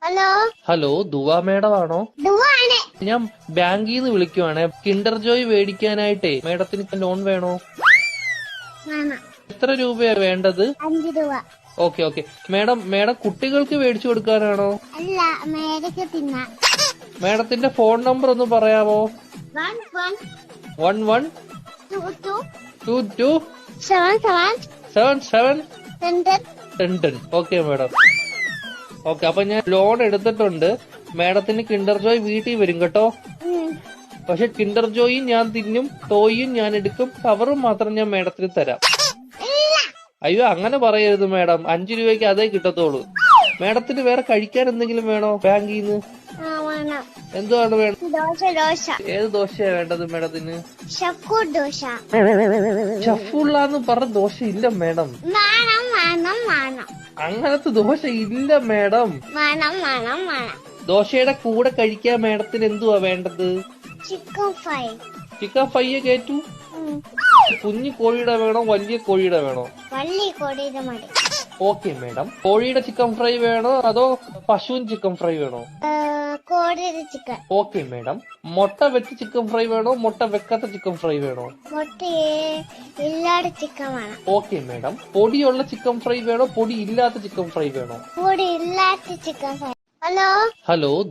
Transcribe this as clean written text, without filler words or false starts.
Hello hello ദുവ madam ആണോ? ദുവാണ്. ഞാൻ ബാങ്കിൽ നിന്ന് വിളിക്കുവാണ്. കിൻഡർ ജോയ് മേടിക്കാനായിട്ടേ മേഡത്തിന് ലോൺ വേണോ? വേണം. എത്ര രൂപയാ വേണ്ടത്? 5 രൂപ. ഓക്കെ മേഡം കുട്ടികൾക്ക് മേടിച്ചു കൊടുക്കാനാണോ? അല്ല, മേടക്ക് തിന്നാം. മേഡത്തിന്റെ ഫോൺ നമ്പർ ഒന്ന് പറയാമോ? 11 11 22 22 77 77 10. 10. Okay madam. ഓക്കെ, അപ്പൊ ഞാൻ ലോൺ എടുത്തിട്ടുണ്ട്. മേഡത്തിന് കിൻഡർ ജോയ് വീട്ടിൽ വരും കേട്ടോ. പക്ഷെ കിൻഡർ ജോയും ഞാൻ തിന്നും, ടോയും ഞാൻ എടുക്കും, കവറും മാത്രം ഞാൻ മേഡത്തിന് തരാം. അയ്യോ, അങ്ങനെ പറയരുത് മേഡം. 5 രൂപയ്ക്ക് അതേ കിട്ടത്തോളൂ. മേഡത്തിന് വേറെ കഴിക്കാൻ എന്തെങ്കിലും വേണോ ബാങ്കിൽ നിന്ന്? എന്തുവാണ് വേണം? ദോശ. ഏത് ദോശയാ വേണ്ടത് മേഡത്തിന്? ഷക്കൂർ ദോശ. ഷഫുള്ളാന്ന് പറഞ്ഞ ദോശ ഇല്ല മേഡം. വേണം. അങ്ങനത്തെ ദോശ ഇല്ല മേഡം. വേണം. ദോശയുടെ കൂടെ കഴിക്കാൻ മേഡത്തിന് എന്തുവാ വേണ്ടത്? Chicken fry. ചിക്കൻ ഫ്രൈയെ കേറ്റു. കുഞ്ഞു കോഴിയുടെ വേണോ വലിയ കോഴിയുടെ വേണോ? വള്ളി കൊടിയത് മതി. Okay madam. കോഴിയുടെ ചിക്കൻ ഫ്രൈ വേണോ അതോ പശുവിൻ ചിക്കൻ ഫ്രൈ വേണോ? കോടിയുടെ ചിക്കൻ. Okay madam. മുട്ട വെച്ച് ചിക്കൻ ഫ്രൈ വേണോ മുട്ട വെക്കാത്ത ചിക്കൻ ഫ്രൈ വേണോ? മുട്ടയെ ഇല്ലാത്ത ചിക്കൻ വേണം. Okay madam. പൊടിയുള്ള ചിക്കൻ ഫ്രൈ വേണോ പൊടി ഇല്ലാത്ത ചിക്കൻ ഫ്രൈ വേണോ? പൊടി ഇല്ലാത്ത ചിക്കൻ ഫ്രൈ. Hello hello